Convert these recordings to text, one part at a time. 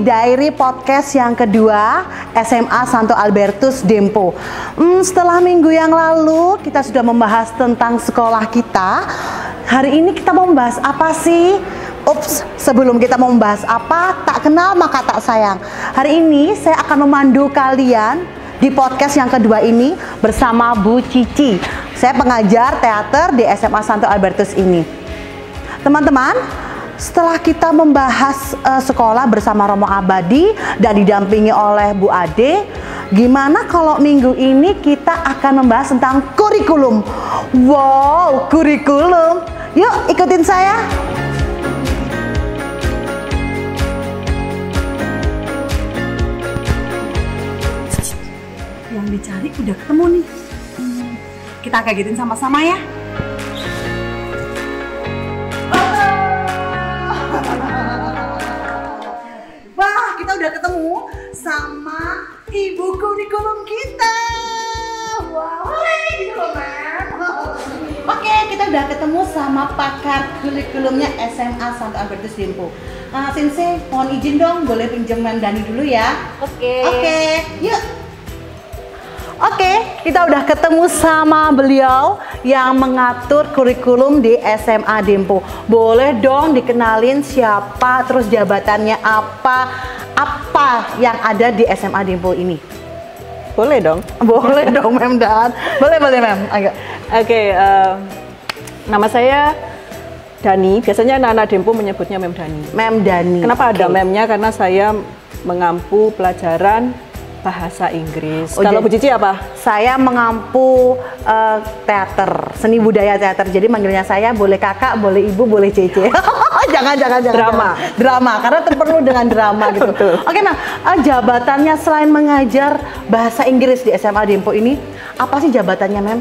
Diary podcast yang kedua SMA Santo Albertus Dempo. Setelah minggu yang lalu kita sudah membahas tentang sekolah kita. Hari ini kita mau membahas apa sih? Ups, sebelum kita mau membahas apa, tak kenal maka tak sayang. Hari ini saya akan memandu kalian di podcast yang kedua ini bersama Bu Cici. Saya pengajar teater di SMA Santo Albertus ini. Teman-teman, setelah kita membahas sekolah bersama Romo Abadi dan didampingi oleh Bu Ade, gimana kalau minggu ini kita akan membahas tentang kurikulum? Wow, kurikulum. Yuk ikutin saya. Yang dicari udah ketemu nih. Kita kagetin sama-sama ya. Kita udah ketemu sama ibu kurikulum kita. Wow, gitu loh, Mem. Oke, kita udah ketemu sama pakar kurikulumnya SMA Santo Albertus Dempo. Sensei, mohon izin dong, boleh pinjam Mem Dani dulu ya? Oke, yuk. Oke, kita udah ketemu sama beliau yang mengatur kurikulum di SMA Dempo. Boleh dong dikenalin siapa, terus jabatannya apa yang ada di SMA Dempo ini? Boleh dong. Boleh dong, Mem Dan. Boleh, Mem. Oke, nama saya Dani. Biasanya anak-anak Dempo menyebutnya Mem Dani. Mem Dani. Kenapa ada Memnya? Karena saya mengampu pelajaran bahasa Inggris. Kalau Bu Cici apa? Saya mengampu teater, seni budaya teater. Jadi manggilnya saya boleh kakak, boleh ibu, boleh cece. jangan. Drama, karena perlu dengan drama gitu. Oke, nah jabatannya selain mengajar bahasa Inggris di SMA Dempo ini, apa sih jabatannya, Mem?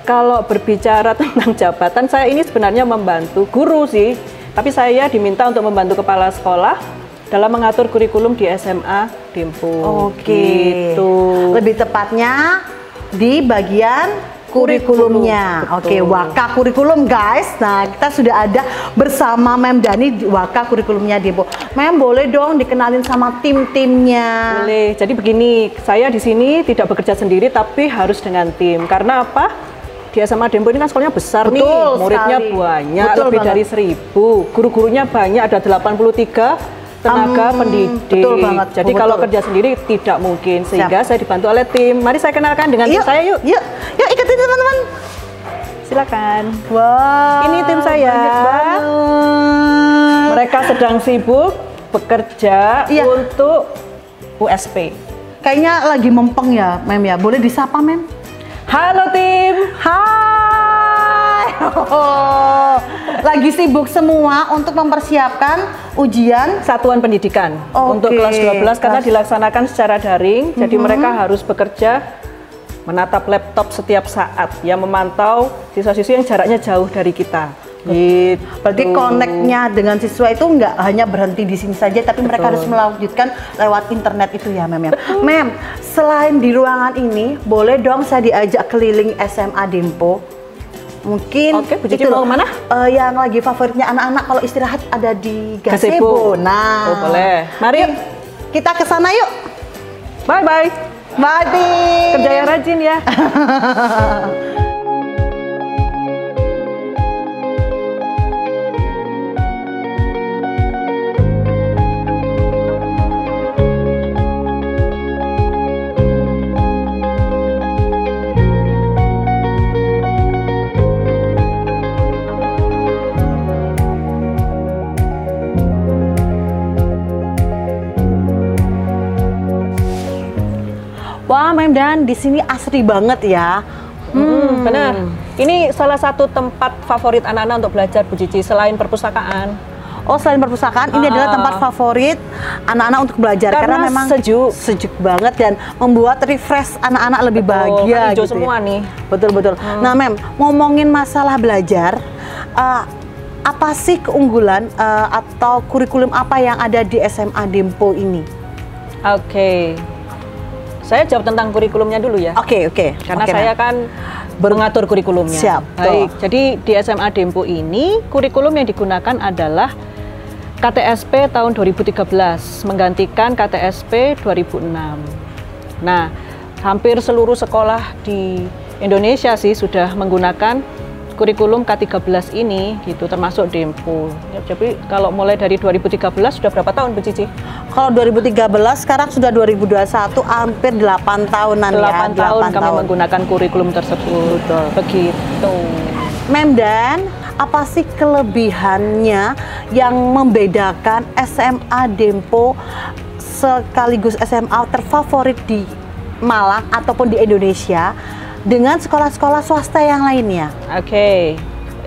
Kalau berbicara tentang jabatan, saya ini sebenarnya membantu guru sih. Tapi saya diminta untuk membantu kepala sekolah dalam mengatur kurikulum di SMA Dempo. Gitu. Lebih tepatnya di bagian kurikulumnya. Oke, Waka kurikulum guys. Nah, kita sudah ada bersama Mem Dani di Waka kurikulumnya Dempo. Mem, boleh dong dikenalin sama tim-timnya? Boleh. Jadi begini, saya di sini tidak bekerja sendiri tapi harus dengan tim. Karena apa? Di SMA Dempo ini kan sekolahnya besar. Betul, nih, muridnya sekali. Banyak, lebih dari 1000. Guru-gurunya banyak, ada 83 tenaga pendidik. Betul banget. Jadi kalau kerja sendiri tidak mungkin, sehingga saya dibantu oleh tim. Mari saya kenalkan dengan tim saya, yuk. Yuk ikutin teman-teman. Silakan. Wow, ini tim saya. Mereka sedang sibuk bekerja untuk USP. Kayaknya lagi mempeng ya, Mem ya. Boleh disapa, Mem? Halo tim. Hai. Lagi sibuk semua untuk mempersiapkan ujian satuan pendidikan untuk kelas 12 karena dilaksanakan secara daring. Jadi mereka harus bekerja menatap laptop setiap saat, yang memantau siswa-siswi yang jaraknya jauh dari kita. Gitu. Berarti connect-nya dengan siswa itu nggak hanya berhenti di sini saja, tapi mereka harus melanjutkan lewat internet itu ya, Mem. Mem, selain di ruangan ini, boleh dong saya diajak keliling SMA Dempo? Mungkin Bu Cici mau kemana? Yang lagi favoritnya anak-anak kalau istirahat ada di gazebo. Nah, boleh. Mari kita ke sana yuk. Bye. Kerja yang rajin ya. Wah, Mem Dan, di sini asri banget ya. Benar. Ini salah satu tempat favorit anak-anak untuk belajar, Bu Cici, selain perpustakaan. Oh, selain perpustakaan, ini adalah tempat favorit anak-anak untuk belajar karena memang sejuk banget dan membuat refresh anak-anak lebih bahagia hijau gitu semua ya. nih. Betul. Nah, Mem, ngomongin masalah belajar, apa sih keunggulan atau kurikulum apa yang ada di SMA Dempo ini? Oke. Saya jawab tentang kurikulumnya dulu ya. Oke. Karena saya kan mengatur kurikulumnya. Siap. Baik. Jadi di SMA Dempo ini kurikulum yang digunakan adalah KTSP tahun 2013 menggantikan KTSP 2006. Nah, hampir seluruh sekolah di Indonesia sih sudah menggunakan kurikulum K13 ini gitu, termasuk Dempo. Jadi kalau mulai dari 2013 sudah berapa tahun Bu Cici? Kalau 2013 sekarang sudah 2021, hampir 8 tahunan 8 ya. tahun kami menggunakan kurikulum tersebut. Begitu. Memdan, apa sih kelebihannya yang membedakan SMA Dempo sekaligus SMA terfavorit di Malang ataupun di Indonesia dengan sekolah-sekolah swasta yang lainnya? Oke,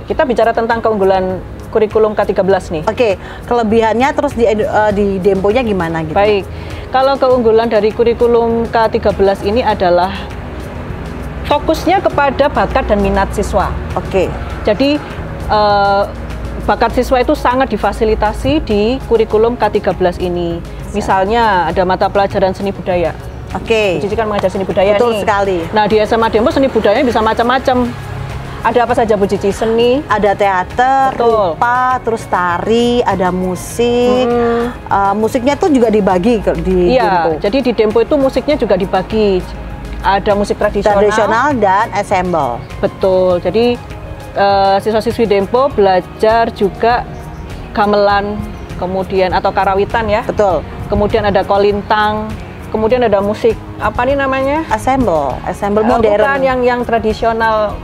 kita bicara tentang keunggulan kurikulum K13 nih. Oke, kelebihannya terus di Demponya gimana gitu? Baik, kalau keunggulan dari kurikulum K13 ini adalah fokusnya kepada bakat dan minat siswa. Oke. Jadi bakat siswa itu sangat difasilitasi di kurikulum K13 ini. Misalnya ada mata pelajaran seni budaya. Oke. Bu Cici kan mengajar seni budaya. Betul nih. sekali. Nah, di SMA Dempo seni budayanya bisa macam-macam. Ada apa saja Bu Cici? Seni, ada teater, betul, rupa, terus tari, ada musik. Musiknya tuh juga dibagi di Dempo. Jadi di Dempo itu musiknya juga dibagi. Ada musik tradisional dan ensemble. Betul. Jadi siswa-siswi Dempo belajar juga gamelan, kemudian atau karawitan ya. Betul. Kemudian ada kolintang. Kemudian ada musik, apa nih namanya? Ensemble modern. Bukan yang tradisional,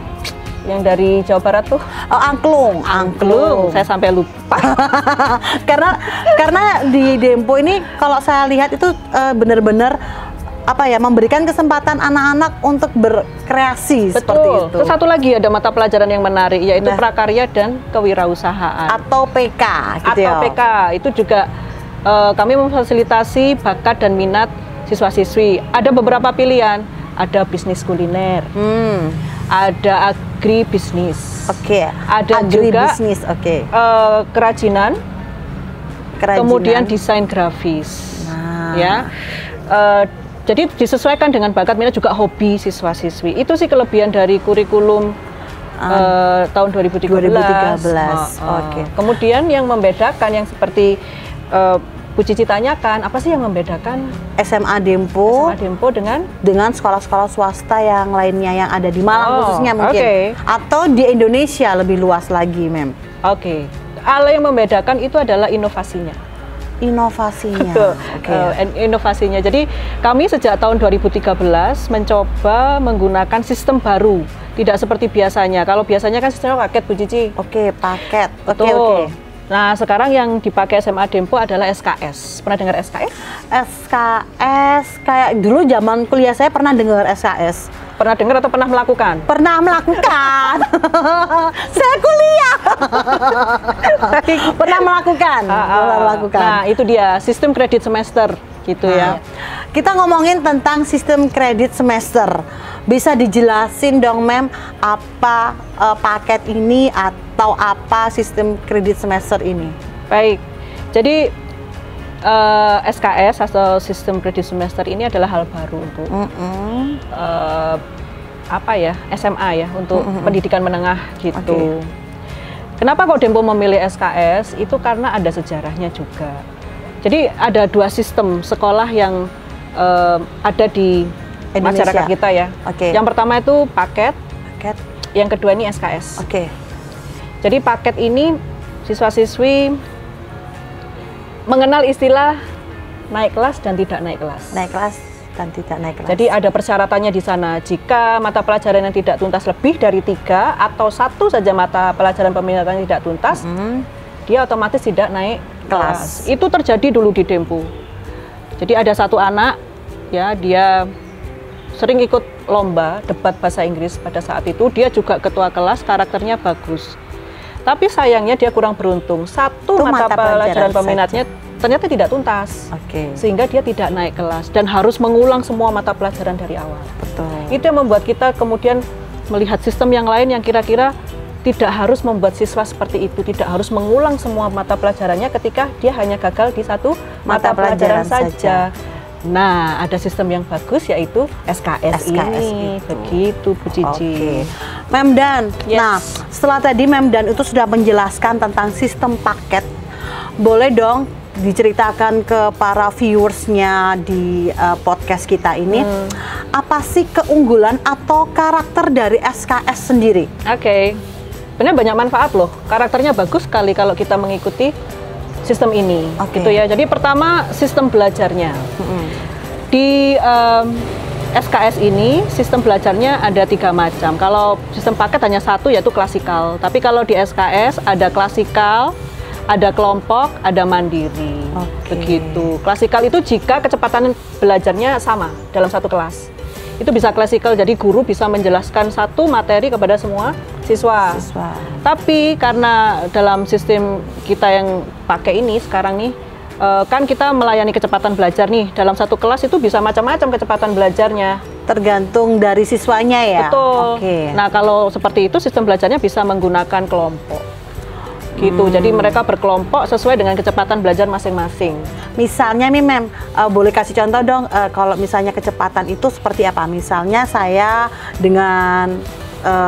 yang dari Jawa Barat tuh. Oh, angklung. Saya sampai lupa. karena di Dempo ini kalau saya lihat itu benar-benar memberikan kesempatan anak-anak untuk berkreasi. Betul. Seperti itu. Terus satu lagi ada mata pelajaran yang menarik, yaitu prakarya dan kewirausahaan. Atau PK gitu ya. PK itu juga kami memfasilitasi bakat dan minat siswa-siswi. Ada beberapa pilihan, ada bisnis kuliner, ada agribisnis, ada juga kerajinan, kemudian desain grafis, ya. Jadi disesuaikan dengan bakat minat, juga hobi siswa-siswi. Itu sih kelebihan dari kurikulum tahun 2013. Kemudian yang membedakan yang seperti Bu Cici tanyakan, apa sih yang membedakan SMA Dempo dengan sekolah-sekolah swasta yang lainnya yang ada di Malang khususnya mungkin, atau di Indonesia lebih luas lagi, Mem? Hal yang membedakan itu adalah inovasinya. Inovasinya. Jadi kami sejak tahun 2013 mencoba menggunakan sistem baru, tidak seperti biasanya. Kalau biasanya kan sistemnya paket, Bu Cici. Paket. Betul. Nah, sekarang yang dipakai SMA Dempo adalah SKS. Pernah dengar SKS? SKS, kayak dulu zaman kuliah saya pernah dengar SKS. Pernah dengar atau pernah melakukan? Pernah melakukan. Saya kuliah. Pernah melakukan. Nah, itu dia, sistem kredit semester gitu ya. Kita ngomongin tentang sistem kredit semester. Bisa dijelasin dong, Mem, apa paket ini atau apa sistem kredit semester ini? Baik, jadi SKS atau sistem kredit semester ini adalah hal baru untuk SMA ya, untuk pendidikan menengah gitu. Kenapa kok Dempo memilih SKS? Itu karena ada sejarahnya juga. Jadi ada dua sistem sekolah yang ada di Indonesia, masyarakat kita ya. Yang pertama itu paket. Yang kedua ini SKS. Jadi paket ini siswa-siswi mengenal istilah naik kelas dan tidak naik kelas. Jadi ada persyaratannya di sana. Jika mata pelajaran yang tidak tuntas lebih dari 3 atau 1 saja mata pelajaran peminatan tidak tuntas, dia otomatis tidak naik kelas. Itu terjadi dulu di Dempo. Jadi ada satu anak, ya, dia sering ikut lomba debat bahasa Inggris pada saat itu. Dia juga ketua kelas, karakternya bagus. Tapi sayangnya dia kurang beruntung. Satu mata pelajaran peminatnya ternyata tidak tuntas, sehingga dia tidak naik kelas dan harus mengulang semua mata pelajaran dari awal. Itu yang membuat kita kemudian melihat sistem yang lain yang kira-kira tidak harus membuat siswa seperti itu, tidak harus mengulang semua mata pelajarannya ketika dia hanya gagal di satu mata pelajaran saja. Nah, ada sistem yang bagus yaitu SKS ini. Begitu, Bu Cici. Memdan, nah setelah tadi Memdan itu sudah menjelaskan tentang sistem paket, boleh dong diceritakan ke para viewersnya di podcast kita ini, apa sih keunggulan atau karakter dari SKS sendiri? Oke, benar banyak manfaat loh. Karakternya bagus sekali kalau kita mengikuti sistem ini, gitu ya. Jadi pertama sistem belajarnya. Di SKS ini sistem belajarnya ada 3 macam. Kalau sistem paket hanya 1 yaitu klasikal. Tapi kalau di SKS ada klasikal, ada kelompok, ada mandiri, begitu. Klasikal itu jika kecepatan belajarnya sama dalam satu kelas. Itu bisa klasikal, jadi guru bisa menjelaskan satu materi kepada semua siswa. Tapi karena dalam sistem kita yang pakai ini sekarang nih, kan kita melayani kecepatan belajar nih. Dalam satu kelas itu bisa macam-macam kecepatan belajarnya. Tergantung dari siswanya ya? Betul. Nah kalau seperti itu sistem belajarnya bisa menggunakan kelompok. Gitu, jadi mereka berkelompok sesuai dengan kecepatan belajar masing-masing. Misalnya nih Mem, boleh kasih contoh dong, kalau misalnya kecepatan itu seperti apa? Misalnya saya dengan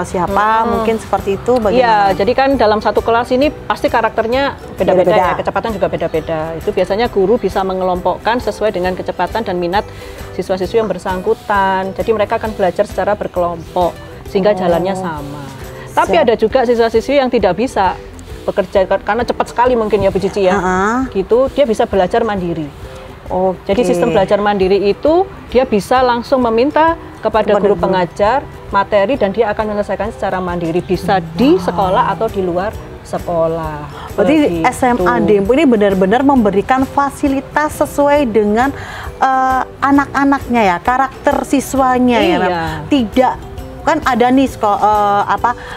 siapa, mungkin seperti itu bagaimana? Iya, jadi kan dalam satu kelas ini pasti karakternya beda-beda ya, kecepatan juga beda-beda. Itu biasanya guru bisa mengelompokkan sesuai dengan kecepatan dan minat siswa-siswi yang bersangkutan. Jadi mereka akan belajar secara berkelompok, sehingga jalannya sama. Tapi ada juga siswa-siswi yang tidak bisa bekerja karena cepat sekali mungkin ya Bu Cici ya, gitu dia bisa belajar mandiri. Jadi sistem belajar mandiri itu dia bisa langsung meminta kepada guru pengajar materi dan dia akan menyelesaikan secara mandiri, bisa di sekolah atau di luar sekolah. Berarti SMA Dempo ini benar-benar memberikan fasilitas sesuai dengan anak-anaknya ya, karakter siswanya ya, tidak kan ada nih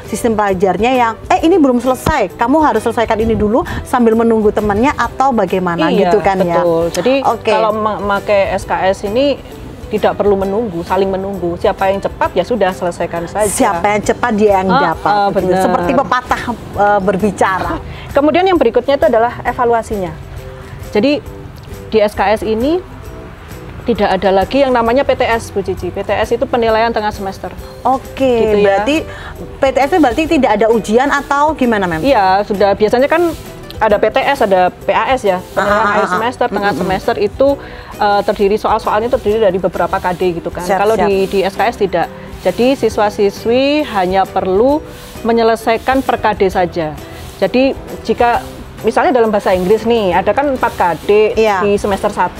sistem pelajarnya yang ini belum selesai, kamu harus selesaikan ini dulu sambil menunggu temannya atau bagaimana gitu kan ya. Betul. Jadi kalau memakai SKS ini tidak perlu menunggu, saling menunggu. Siapa yang cepat ya sudah selesaikan saja. Siapa yang cepat dia yang dapat. Seperti pepatah berbicara. Kemudian yang berikutnya itu adalah evaluasinya. Jadi di SKS ini tidak ada lagi yang namanya PTS, Bu Cici. PTS itu penilaian tengah semester. Gitu berarti PTS itu berarti tidak ada ujian atau gimana, Mem? Iya, sudah biasanya kan ada PTS, ada PAS ya, penilaian akhir semester, tengah semester itu terdiri soal-soalnya terdiri dari beberapa KD gitu kan. Kalau di SKS tidak. Jadi siswa-siswi hanya perlu menyelesaikan per KD saja. Jadi jika misalnya dalam bahasa Inggris nih, ada kan 4 KD di semester 1.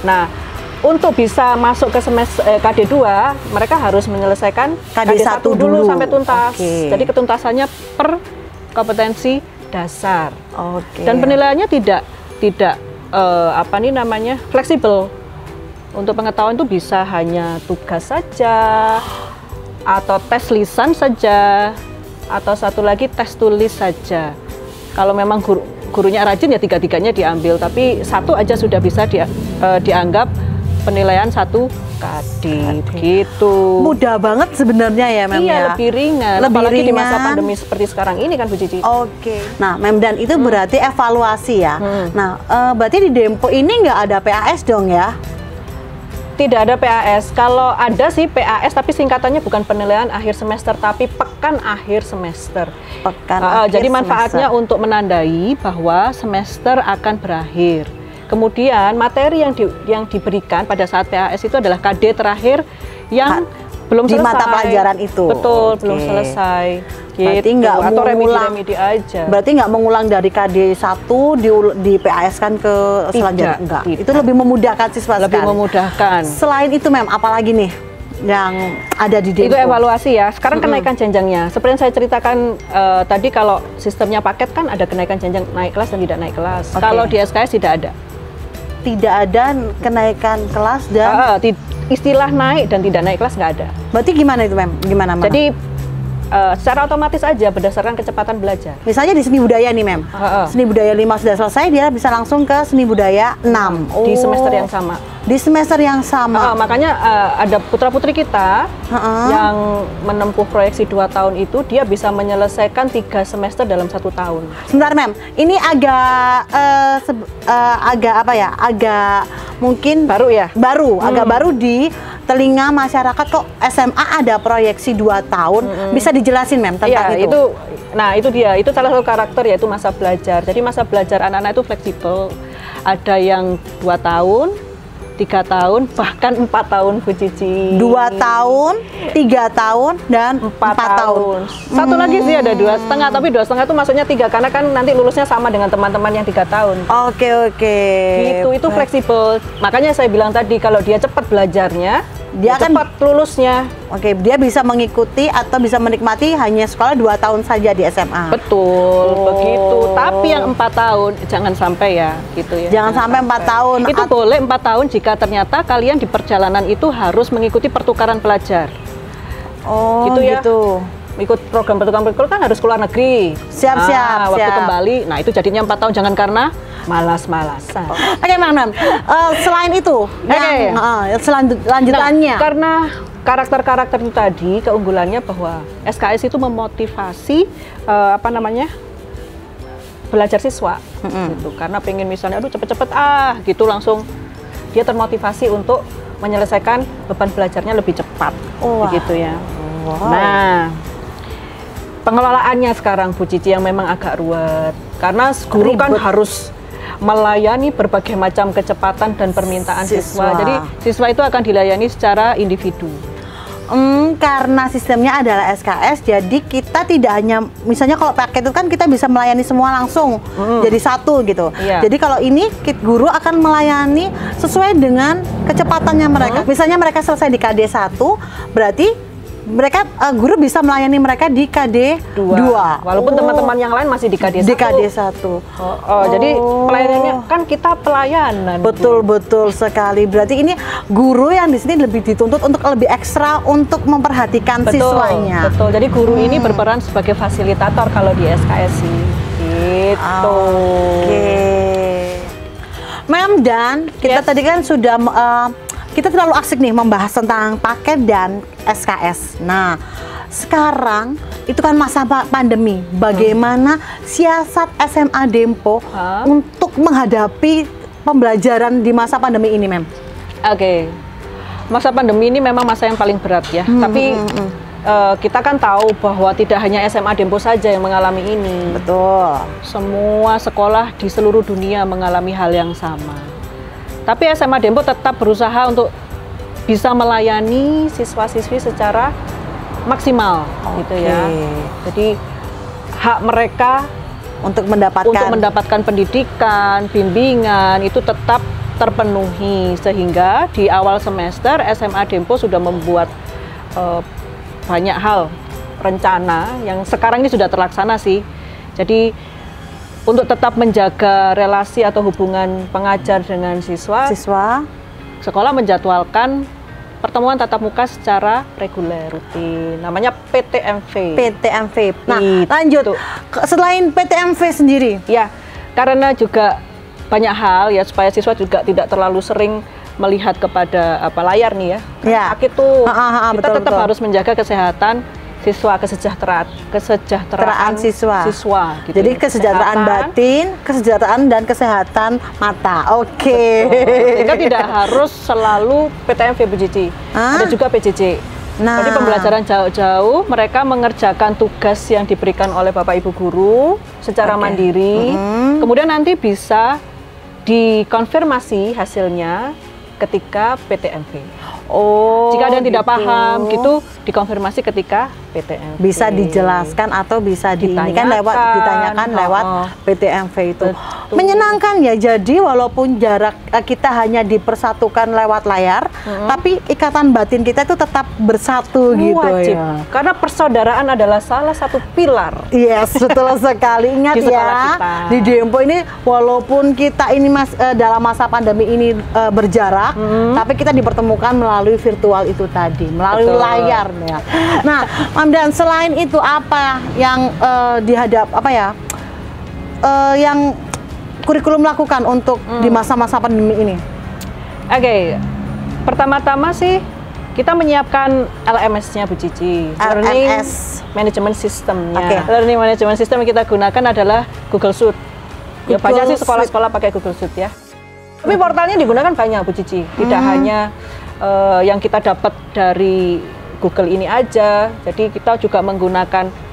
Nah, untuk bisa masuk ke semester KD 2, mereka harus menyelesaikan KD 1 dulu sampai tuntas. Jadi ketuntasannya per kompetensi dasar. Dan penilaiannya tidak fleksibel. Untuk pengetahuan itu bisa hanya tugas saja, atau tes lisan saja, atau satu lagi tes tulis saja. Kalau memang gurunya rajin ya 3-3-nya diambil, tapi 1 aja sudah bisa dianggap penilaian 1 KD gitu. Mudah banget sebenarnya ya, Mem. Iya, lebih ringan. Apalagi di masa pandemi seperti sekarang ini kan Bu Cici. Nah, Mem, dan itu berarti evaluasi ya. Nah, berarti di Dempo ini nggak ada PAS dong ya? Tidak ada PAS. Kalau ada sih PAS, tapi singkatannya bukan penilaian akhir semester, tapi pekan akhir semester. Jadi manfaatnya untuk menandai bahwa semester akan berakhir. Kemudian materi yang diberikan pada saat PAS itu adalah KD terakhir yang belum selesai. Di mata pelajaran itu? Betul, belum selesai. Berarti nggak atau remedi aja. Berarti nggak mengulang dari KD 1 di PAS kan ke selanjutnya? Enggak. Itu lebih memudahkan siswa sekali. Lebih memudahkan. Selain itu, Mem, apalagi nih yang ada di Dempo? Itu evaluasi ya. Sekarang kenaikan jenjangnya. Seperti yang saya ceritakan tadi, kalau sistemnya paket kan ada kenaikan jenjang naik kelas dan tidak naik kelas. Kalau di SKS tidak ada. Tidak ada kenaikan kelas dan istilah naik dan tidak naik kelas nggak ada. Berarti gimana itu, Mem? Gimana? Jadi secara otomatis aja berdasarkan kecepatan belajar. Misalnya di seni budaya nih, Mem. Seni budaya 5 sudah selesai, dia bisa langsung ke seni budaya 6. Di semester yang sama. Di semester yang sama. Makanya ada putra-putri kita yang menempuh proyeksi 2 tahun itu, dia bisa menyelesaikan 3 semester dalam 1 tahun. Sebentar, Mem. Ini agak agak apa ya? Agak mungkin baru ya? Agak baru di telinga masyarakat kok SMA ada proyeksi 2 tahun. Bisa dijelasin Mem tentang itu? Nah itu dia, itu salah satu karakter yaitu masa belajar. Jadi masa belajar anak-anak itu fleksibel. Ada yang 2 tahun, 3 tahun, bahkan 4 tahun Bu Cici. 2 tahun, 3 tahun, dan 4 tahun. Satu lagi sih ada 2,5, tapi 2,5 itu maksudnya 3, karena kan nanti lulusnya sama dengan teman-teman yang 3 tahun. Oke. Itu fleksibel. Makanya saya bilang tadi, kalau dia cepat belajarnya, dia cepat lulusnya. Oke, dia bisa mengikuti atau bisa menikmati hanya sekolah 2 tahun saja di SMA. Betul, begitu. Tapi yang 4 tahun, jangan sampai ya, gitu ya. Jangan sampai 4 tahun. Itu boleh 4 tahun jika ternyata kalian di perjalanan itu harus mengikuti pertukaran pelajar. Oh, gitu ya. Gitu. Ikut program pertukaran kan harus keluar negeri. Siap. Waktu kembali, nah itu jadinya 4 tahun, jangan karena malas-malasan. Oke, Mam. Selain itu, lanjutannya. Nah, karena karakter-karakter itu tadi, keunggulannya bahwa SKS itu memotivasi belajar siswa, gitu. Karena pengen misalnya, aduh cepet-cepet gitu, langsung dia termotivasi untuk menyelesaikan beban belajarnya lebih cepat, begitu ya. Wow. Nah, pengelolaannya sekarang Bu Cici yang memang agak ruwet, karena guru kan harus melayani berbagai macam kecepatan dan permintaan siswa. Jadi siswa itu akan dilayani secara individu. Karena sistemnya adalah SKS, jadi kita tidak hanya, misalnya kalau paket itu kan kita bisa melayani semua langsung jadi satu gitu. Jadi kalau ini guru akan melayani sesuai dengan kecepatannya mereka. Misalnya mereka selesai di KD 1, berarti mereka guru bisa melayani mereka di KD 2. Walaupun teman-teman yang lain masih di KD 1. Di KD 1. Jadi pelayanannya kan kita pelayanan. Betul sekali. Berarti ini guru yang di sini lebih dituntut untuk lebih ekstra untuk memperhatikan siswanya. Betul. Jadi guru ini berperan sebagai fasilitator kalau di SKSI. Gitu. Mem, dan kita tadi kan sudah kita terlalu asik nih membahas tentang paket dan SKS. Nah, sekarang itu kan masa pandemi. Bagaimana siasat SMA Dempo untuk menghadapi pembelajaran di masa pandemi ini, Mem? Oke. Masa pandemi ini memang masa yang paling berat ya. Tapi kita kan tahu bahwa tidak hanya SMA Dempo saja yang mengalami ini. Betul. Semua sekolah di seluruh dunia mengalami hal yang sama. Tapi SMA Dempo tetap berusaha untuk bisa melayani siswa-siswi secara maksimal, gitu ya. Jadi hak mereka untuk mendapatkan pendidikan, bimbingan itu tetap terpenuhi, sehingga di awal semester SMA Dempo sudah membuat banyak hal rencana yang sekarang ini sudah terlaksana sih. Jadi untuk tetap menjaga relasi atau hubungan pengajar dengan siswa, sekolah menjadwalkan pertemuan tatap muka secara reguler, rutin. Namanya PTMV. Nah, lanjut. Selain PTMV sendiri? Ya, karena juga banyak hal ya, supaya siswa juga tidak terlalu sering melihat kepada layar nih ya. Sakit tuh. Kita tetap harus menjaga kesehatan siswa, kesejahteraan siswa gitu. Jadi kesejahteraan batin, kesejahteraan dan kesehatan mata. Sehingga tidak harus selalu PTMV Bu Cici. Ada juga PJJ. Jadi pembelajaran jauh-jauh, mereka mengerjakan tugas yang diberikan oleh Bapak Ibu guru secara mandiri. Kemudian nanti bisa dikonfirmasi hasilnya ketika PTMV. Jika ada yang tidak paham gitu, dikonfirmasi ketika PTMV. Bisa dijelaskan atau bisa ditanyakan lewat PTMV itu. Menyenangkan ya, jadi walaupun jarak kita hanya dipersatukan lewat layar, tapi ikatan batin kita itu tetap bersatu gitu ya. Karena persaudaraan adalah salah satu pilar. Yes, betul sekali. Ingat ya, di Dempo ini walaupun kita ini dalam masa pandemi ini berjarak, tapi kita dipertemukan melalui virtual itu tadi, melalui layar ya. Nah, Mam, dan selain itu apa yang yang kurikulum lakukan untuk di masa-masa pandemi ini? Pertama-tama sih kita menyiapkan LMS-nya Bu Cici, Learning Management System-nya. Learning Management System yang kita gunakan adalah Google Suite. Ya, banyak sih sekolah-sekolah pakai Google Suite ya. Tapi portalnya digunakan banyak Bu Cici, tidak hanya yang kita dapat dari Google ini aja. Jadi kita juga menggunakan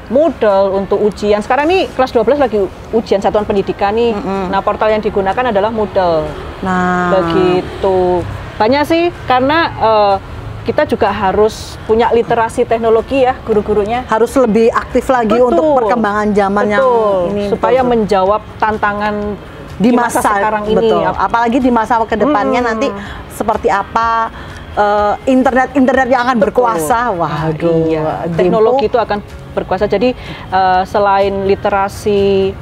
Moodle untuk ujian. Sekarang nih kelas 12 lagi ujian satuan pendidikan nih. Nah, portal yang digunakan adalah Moodle. Nah, begitu. Banyak sih karena kita juga harus punya literasi teknologi ya, guru-gurunya. Harus lebih aktif lagi untuk perkembangan zaman yang ini. Supaya menjawab tantangan di masa sekarang ini. Apalagi di masa kedepannya nanti seperti apa internet yang akan berkuasa. Waduh, iya. Teknologi itu akan berkuasa. Jadi selain literasi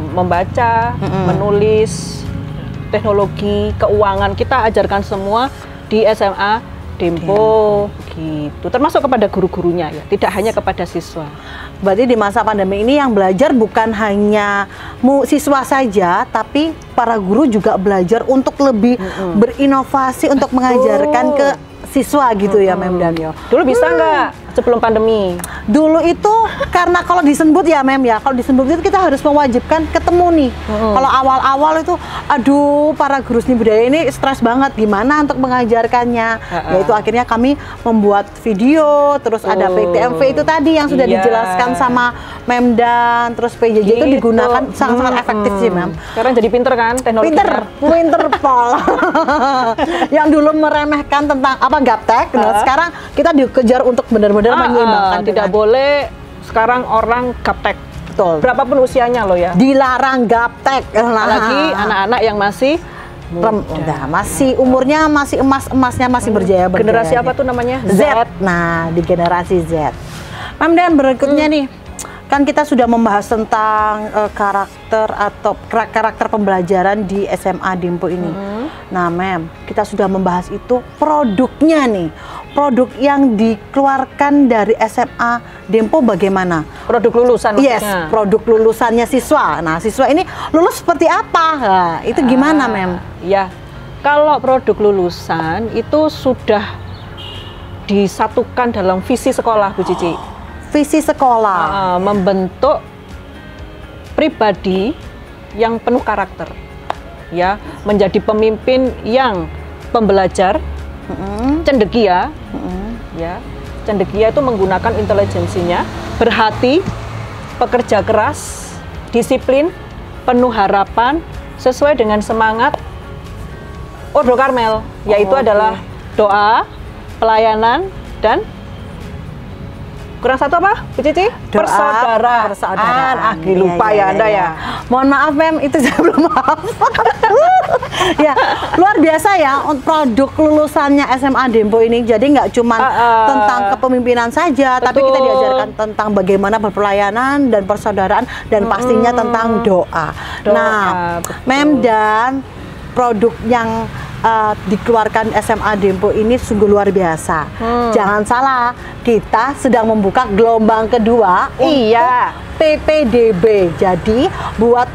membaca, menulis, teknologi, keuangan, kita ajarkan semua di SMA Dempo gitu. Termasuk kepada guru-gurunya ya, tidak hanya kepada siswa. Berarti di masa pandemi ini yang belajar bukan hanya siswa saja, tapi para guru juga belajar untuk lebih berinovasi untuk mengajarkan ke siswa gitu ya, Mem Danio. Dulu bisa nggak sebelum pandemi? Dulu itu karena kalau disebut ya, Mem ya, kalau disebut itu kita harus mewajibkan ketemu nih. Kalau awal-awal itu, aduh, para guru seni budaya ini stres banget gimana untuk mengajarkannya. Yaitu akhirnya kami membuat video, terus ada PTMV itu tadi yang sudah dijelaskan sama Mem Dan, terus PJJ itu digunakan sangat-sangat efektif sih, Mem. Sekarang jadi pinter kan teknologinya? Pinter Pol. Yang dulu meremehkan tentang gaptek, nah sekarang kita dikejar untuk benar-benar menyeimbangkan. Tidak boleh sekarang orang gaptek. Betul. Berapapun usianya loh ya. Dilarang gaptek. Apalagi anak-anak yang masih masih umurnya masih emasnya masih berjaya. Generasi apa tuh namanya? Z. Nah, di generasi Z. Mem Dan, berikutnya nih, kan kita sudah membahas tentang karakter pembelajaran di SMA Dempo ini. Nah, Mem, kita sudah membahas itu produknya nih. Produk yang dikeluarkan dari SMA Dempo bagaimana? Produk lulusan maksudnya? Yes, produk lulusannya siswa. Nah, siswa ini lulus seperti apa? Nah, itu gimana, Mem? Ya, kalau produk lulusan itu sudah disatukan dalam visi sekolah, Bu Cici. Visi sekolah. Membentuk pribadi yang penuh karakter. Ya, menjadi pemimpin yang pembelajar, cendekia, ya, cendekia itu menggunakan intelijensinya, berhati, pekerja keras, disiplin, penuh harapan, sesuai dengan semangat Ordo Karmel, yaitu adalah doa, pelayanan, dan kurang satu apa, Bu Cici? Persaudaraan. Lupa ya Anda ya. Mohon maaf, Mem, itu saya belum maaf. Ya, luar biasa ya produk lulusannya SMA Dempo ini. Jadi nggak cuma tentang kepemimpinan saja, tapi kita diajarkan tentang bagaimana berpelayanan dan persaudaraan dan pastinya tentang doa. Nah, Mem Dan, produk yang dikeluarkan SMA Dempo ini sungguh luar biasa. Jangan salah, kita sedang membuka gelombang kedua untuk PPDB. Jadi buat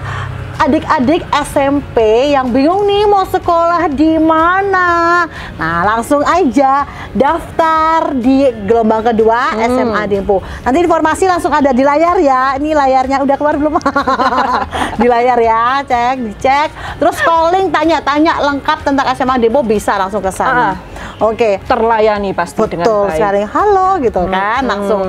adik-adik SMP yang bingung nih mau sekolah di mana, nah langsung aja daftar di gelombang kedua SMA Dempo. Nanti informasi langsung ada di layar ya. Ini layarnya udah keluar belum? Di layar ya, dicek. Terus calling, tanya-tanya lengkap tentang SMA Dempo bisa langsung ke sana. Oke. Terlayani pasti dengan baik. Betul, sharing halo gitu kan, langsung.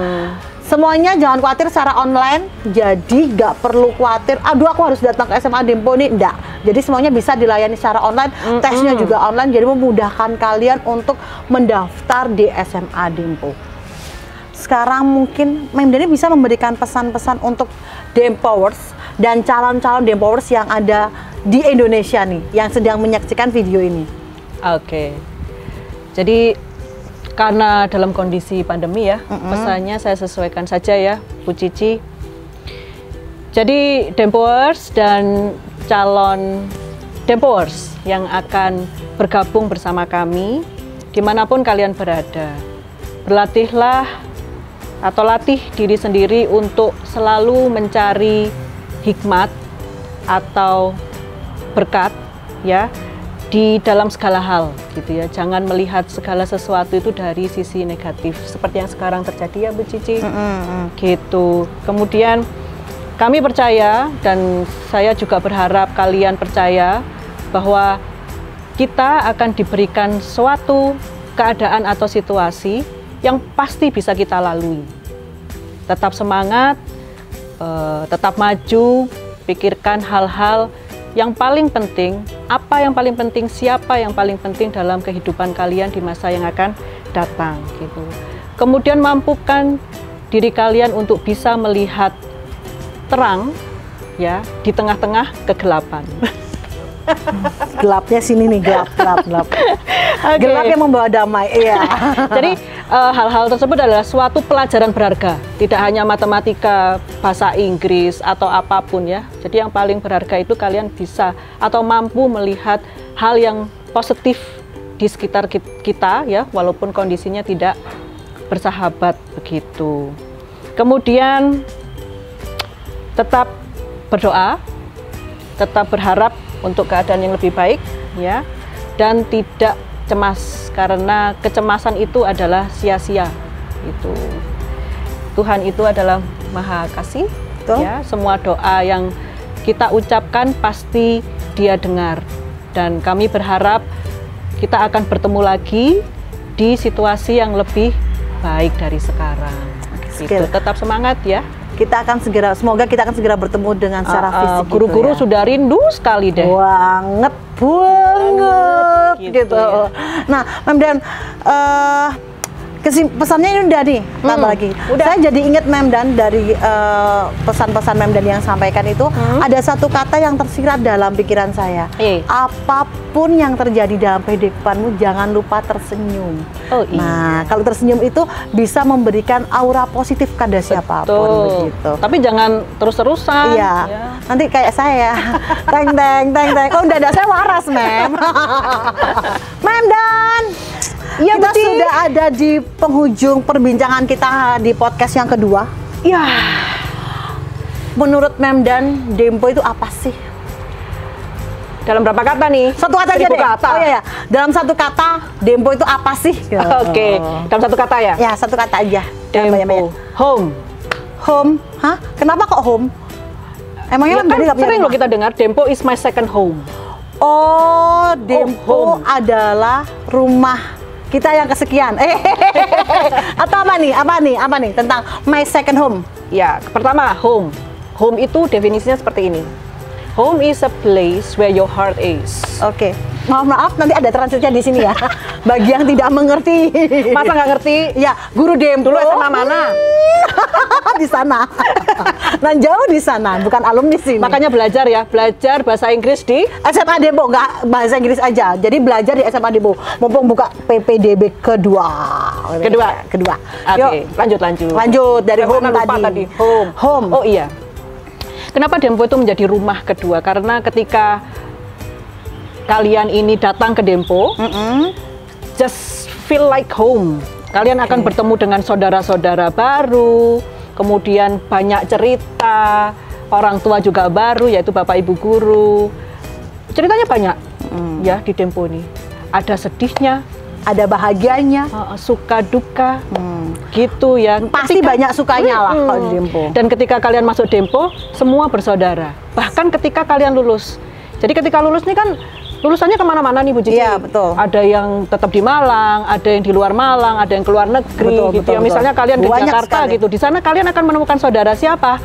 Semuanya jangan khawatir secara online, jadi nggak perlu khawatir, aduh aku harus datang ke SMA Dempo nih, enggak. Jadi semuanya bisa dilayani secara online, tesnya juga online, jadi memudahkan kalian untuk mendaftar di SMA Dempo. Sekarang mungkin Mem Dani bisa memberikan pesan-pesan untuk Dempowers dan calon-calon Dempowers yang ada di Indonesia nih, yang sedang menyaksikan video ini. Oke. Jadi karena dalam kondisi pandemi ya, pesannya saya sesuaikan saja ya, Bu Cici. Jadi Dempowers dan calon Dempowers yang akan bergabung bersama kami, dimanapun kalian berada, berlatihlah atau latih diri sendiri untuk selalu mencari hikmat atau berkat ya di dalam segala hal gitu ya. Jangan melihat segala sesuatu itu dari sisi negatif seperti yang sekarang terjadi ya Bu Cici. Gitu. Kemudian kami percaya dan saya juga berharap kalian percaya bahwa kita akan diberikan suatu keadaan atau situasi yang pasti bisa kita lalui. Tetap semangat, tetap maju, pikirkan hal-hal yang paling penting, apa yang paling penting, siapa yang paling penting dalam kehidupan kalian di masa yang akan datang gitu. Kemudian mampukan diri kalian untuk bisa melihat terang ya di tengah-tengah kegelapan. Gelapnya sini nih, gelap. Okay. Gelap yang membawa damai. Iya. Jadi hal-hal tersebut adalah suatu pelajaran berharga, tidak hanya matematika, bahasa Inggris atau apapun ya. Jadi yang paling berharga itu kalian bisa atau mampu melihat hal yang positif di sekitar kita ya, walaupun kondisinya tidak bersahabat begitu. Kemudian tetap berdoa, tetap berharap untuk keadaan yang lebih baik ya, dan tidak cemas karena kecemasan itu adalah sia-sia. Itu Tuhan itu adalah Maha Kasih. Betul. Ya, semua doa yang kita ucapkan pasti Dia dengar, dan kami berharap kita akan bertemu lagi di situasi yang lebih baik dari sekarang. Gitu. Tetap semangat ya. Semoga kita akan segera bertemu dengan secara fisik. Guru-guru gitu ya. sudah rindu sekali deh. Banget gitu. Ya. Nah, Mem Dan, pesannya ini udah nih, lagi. Udah. Saya jadi inget Mem Dan dari pesan-pesan Mem Dan yang sampaikan itu, ada satu kata yang tersirat dalam pikiran saya. Apapun yang terjadi dalam kehidupanmu, jangan lupa tersenyum. Oh, iya. Nah, kalau tersenyum itu bisa memberikan aura positif pada siapapun begitu. Tapi jangan terus-terusan. Iya. Ya. Nanti kayak saya, teng. Oh, dada saya waras, Mem. Mem Dan. Iya, kita sudah ada di penghujung perbincangan kita di podcast yang kedua. Iya. Menurut Mem Dan, Dempo itu apa sih? Dalam berapa kata nih? Satu kata aja deh. Kata. Oh iya. Dalam satu kata, Dempo itu apa sih? Oke. Dalam satu kata ya? Ya, satu kata aja. Dempo. Home. Home? Hah? Kenapa kok home? Emangnya ya, kan sering loh kita dengar Dempo is my second home. Oh, Dempo adalah rumah kita yang kesekian. Atau apa nih tentang my second home? Ya, pertama home. Home itu definisinya seperti ini. Home is a place where your heart is. Oke. Maaf, nanti ada transitnya di sini ya. Bagi yang tidak mengerti. Masa nggak ngerti? Ya, guru Dempo. Dulu SMA mana? Di sana. Nah, jauh di sana, bukan alumni sini. Makanya belajar bahasa Inggris di SMA Dempo, nggak bahasa Inggris aja. Jadi belajar di SMA Dempo. Mumpung buka PPDB kedua. Oke, lanjut. Lanjut dari home tadi. Home. Oh iya. Kenapa Dempo itu menjadi rumah kedua? Karena ketika kalian ini datang ke Dempo, just feel like home. Kalian akan bertemu dengan saudara-saudara baru, kemudian banyak cerita, orang tua juga baru, yaitu Bapak Ibu guru. Ceritanya banyak ya di Dempo ini. Ada sedihnya, ada bahagianya, suka duka, gitu ya. Pasti banyak sukanya lah kalau di Dempo. Dan ketika kalian masuk Dempo, semua bersaudara. Bahkan ketika kalian lulus. Jadi ketika lulus ini kan lulusannya kemana-mana nih Bu Cici? Iya, betul. Ada yang tetap di Malang, ada yang di luar Malang, ada yang ke luar negeri, gitu ya. Misalnya kalian ke Jakarta gitu. Di sana kalian akan menemukan saudara siapa?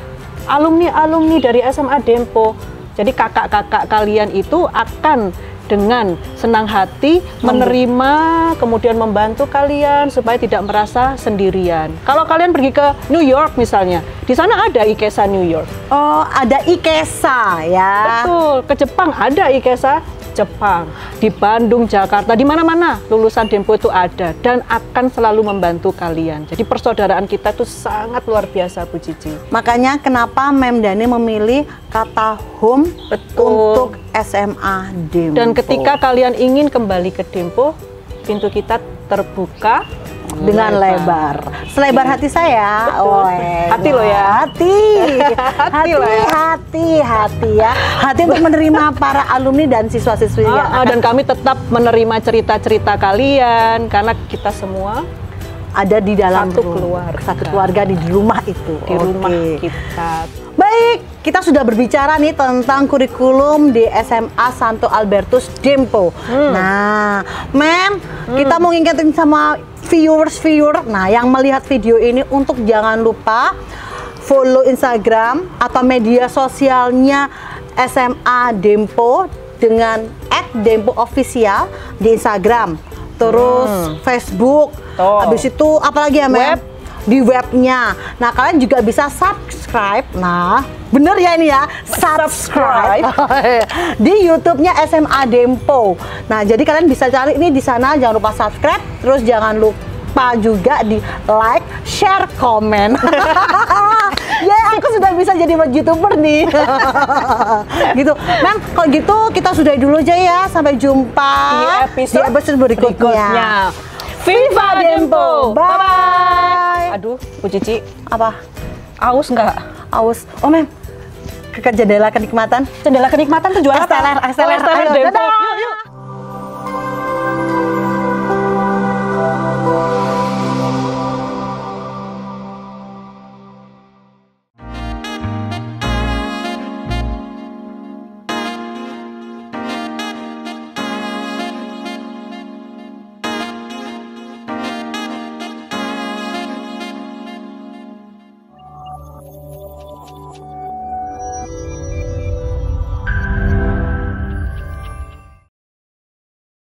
Alumni dari SMA Dempo. Jadi kakak-kakak kalian itu akan dengan senang hati menerima, kemudian membantu kalian supaya tidak merasa sendirian. Kalau kalian pergi ke New York misalnya, di sana ada IKESA New York. Oh, ada IKESA ya. Betul, ke Jepang ada IKESA Jepang, di Bandung, Jakarta, di mana-mana lulusan Dempo itu ada dan akan selalu membantu kalian. Jadi persaudaraan kita itu sangat luar biasa Bu Cici. Makanya kenapa Mem Dani memilih kata home untuk SMA Dempo. Dan ketika kalian ingin kembali ke Dempo, pintu kita terbuka dengan lebar. Selebar hati saya. Hati loh ya. Hati ya. Hati untuk menerima para alumni dan siswa-siswi dan kami tetap menerima cerita-cerita kalian karena kita semua ada di dalam satu keluarga di rumah itu. Di rumah kita. Baik. kita sudah berbicara nih tentang kurikulum di SMA Santo Albertus Dempo. Nah, Mem, kita mau ngingetin sama viewers. Nah, yang melihat video ini untuk jangan lupa follow Instagram atau media sosialnya SMA Dempo dengan @dempoofficial di Instagram. Terus Facebook. Habis itu apalagi ya, Mem? Di webnya. Nah, kalian juga bisa subscribe. Nah, bener ya ini ya, subscribe di YouTube-nya SMA Dempo. Nah, jadi kalian bisa cari ini di sana. Jangan lupa subscribe. Terus jangan lupa juga di like, share, komen. Ya, aku sudah bisa jadi YouTuber nih. Gitu. Mem, kalau gitu kita sudahi dulu aja ya. Sampai jumpa di episode berikutnya. Viva Dempo. Bye. Aduh, Bu Cici. Apa? Aus nggak? Aus. Oh, Mem. Ke jendela kenikmatan. Jendela kenikmatan tujuan apa? STLR Dempo. Ayo, Yuk, dadah. yuk.